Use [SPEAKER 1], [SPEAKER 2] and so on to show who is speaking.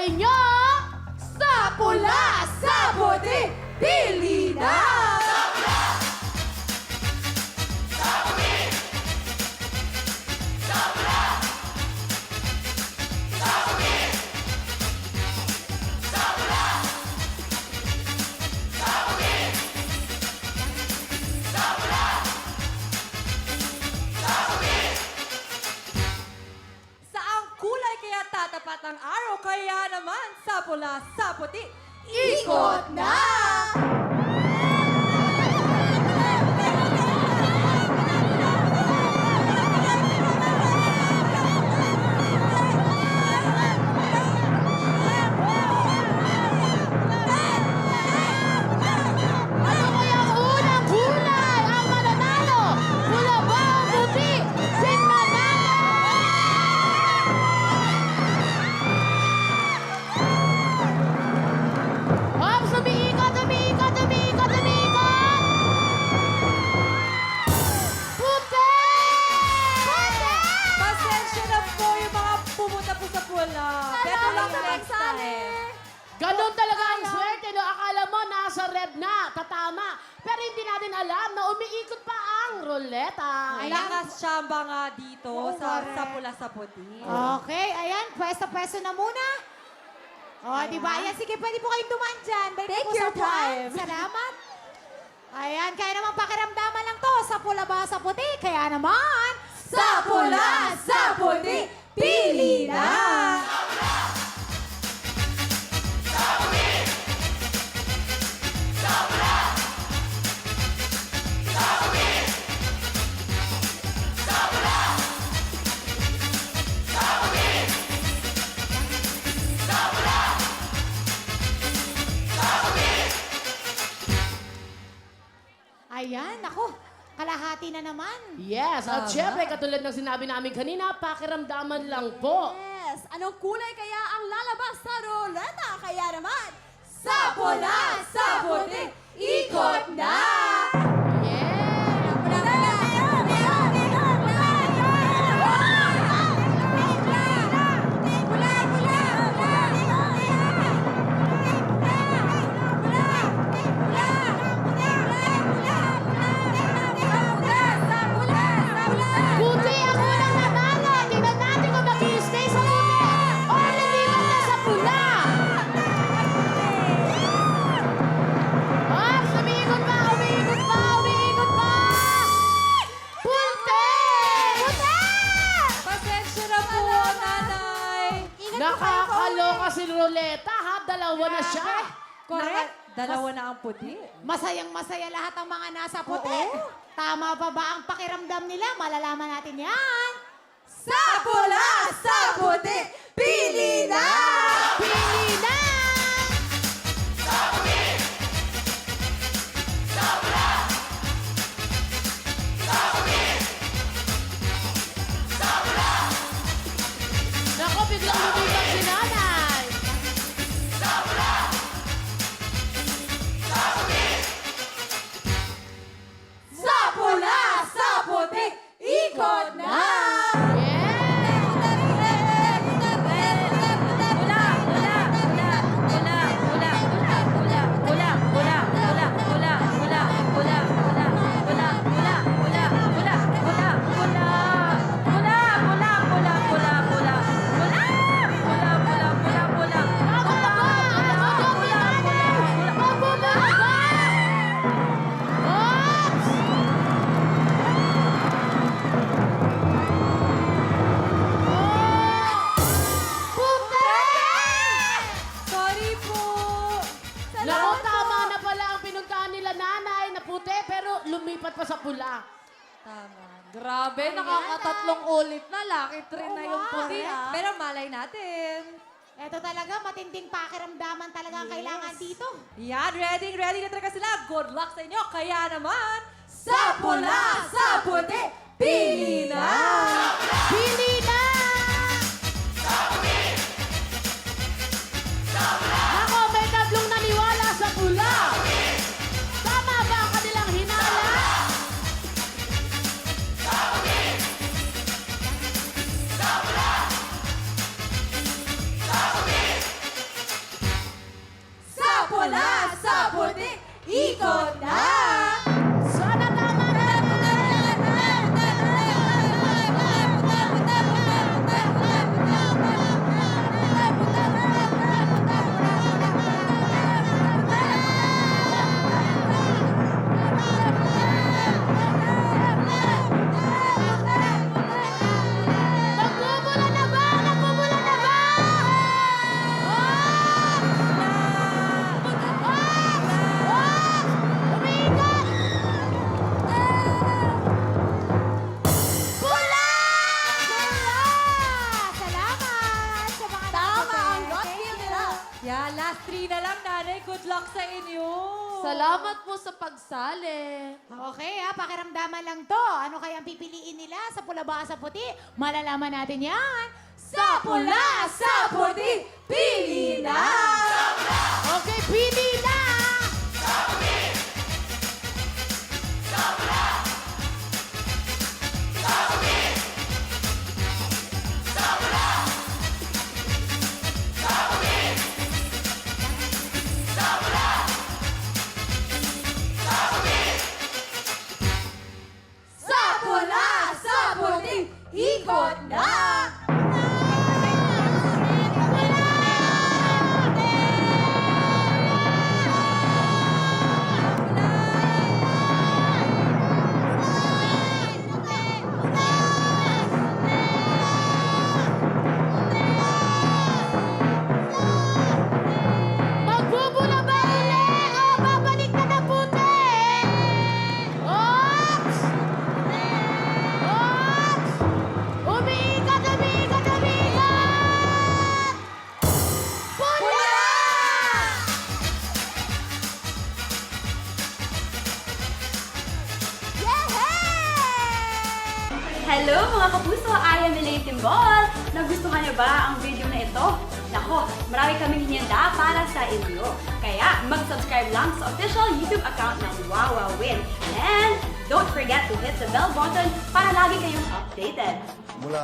[SPEAKER 1] inyo sa pula, sa puti, pili na!
[SPEAKER 2] Tatapat ang araw, kaya naman sa pula, sa puti,
[SPEAKER 1] Ikot na! Ano kaya ang unang kulay? Ang mananalo? Pula ba o puti? Tingnan Hops, umiikot, umiikot, umiikot, umiikot! Puti! Puti!
[SPEAKER 2] pasensya na po yung mga pumunta po sa pula. Pero lang next time.
[SPEAKER 1] Ganun talaga ang swerte, no? Akala mo nasa red na, tatama. Pero hindi natin alam na umiikot pa ang ruleta.
[SPEAKER 2] Lakas siyamba nga dito sa pula, sa puti.
[SPEAKER 3] Okay, ayan. Pwesto-pwesto na muna. O, di ba? Ayan, sige, pwede po kayong dumaan dyan. Balik
[SPEAKER 2] Take
[SPEAKER 3] po sa
[SPEAKER 2] your
[SPEAKER 3] upuan.
[SPEAKER 2] time.
[SPEAKER 3] Salamat. Ayan, kaya naman pakiramdaman lang to. Sa pula ba sa puti? Kaya naman,
[SPEAKER 2] Sa pula, sa puti, pili na!
[SPEAKER 3] ayan, ako, kalahati na naman.
[SPEAKER 1] Yes, at syempre, katulad ng sinabi namin kanina, pakiramdaman lang po.
[SPEAKER 2] Yes! Anong kulay kaya ang lalabas sa ruleta? Kaya naman,
[SPEAKER 3] Sa pula, sa puti, ikot na! Puti ang unang natalo. Tingnan natin kung mag-i-stay sa puti o lilipat na sa pula. Ops, umiikot pa, umiikot pa, umiikot pa. Puti! Puti!
[SPEAKER 2] pasensya na po, nanay.
[SPEAKER 1] Nakakaloka si Roleta, ha? Dalawa na siya.
[SPEAKER 3] Correct.
[SPEAKER 2] Dalawa na ang puti.
[SPEAKER 3] Masayang-masaya lahat ang mga nasa puti.
[SPEAKER 2] Oo.
[SPEAKER 3] Tama pa ba ang pakiramdam nila? Malalaman natin yan.
[SPEAKER 2] Sa pula, sa puti, pili na!
[SPEAKER 3] Pili na!
[SPEAKER 1] Nako, biglang lumipat si nanay.
[SPEAKER 3] Sa pula, sa puti, ikot na!
[SPEAKER 2] Sorry po.
[SPEAKER 1] Nako, tama na pala ang pinuntahan nila nanay na puti, pero lumipat pa sa pula.
[SPEAKER 2] Tama. Grabe, nakakatatlong ulit na. Lucky 3 na yung puti.
[SPEAKER 3] correct.
[SPEAKER 2] Pero malay natin.
[SPEAKER 3] Ito talaga, matinding pakiramdaman talaga ang kailangan dito.
[SPEAKER 2] Yan, ready na talaga sila. Good luck sa inyo. Kaya naman, sa pula, sa puti, pili na!
[SPEAKER 3] Pili na!
[SPEAKER 1] Nako, may tatlong naniwala sa pula. Tama ba ang kanilang hinala?
[SPEAKER 2] ikot na!
[SPEAKER 1] Sana tama na. Nagmumula na ba? Nagmumula na ba? Umiikot! Pula!
[SPEAKER 3] Salamat sa mga
[SPEAKER 2] Tama ang
[SPEAKER 3] nakasagot.
[SPEAKER 2] gut feel nila. Yeah, last 3 na lang, nanay. Good luck sa inyo.
[SPEAKER 1] Salamat po sa pagsali.
[SPEAKER 3] Okay ha, pakiramdaman lang to. Ano kaya ang pipiliin nila? Sa pula ba sa puti? Malalaman natin yan.
[SPEAKER 2] Sa pula, sa puti, pili na!
[SPEAKER 1] Okay, pili na!
[SPEAKER 2] Sa pula, sa puti, ikot na!
[SPEAKER 1] Magbubula ba uli? O babalik na ng puti? Oops! Oops! Umiikat, umiikat, umiikat! Pula!
[SPEAKER 4] Hello mga kapuso! I am Elaine Timbol! Nagustuhan niyo ba ang video na ito? Nako, marami kaming hinihanda para sa inyo. Kaya mag-subscribe lang sa official YouTube account ng Wawa Win. And don't forget to hit the bell button para lagi kayong updated.
[SPEAKER 5] Mula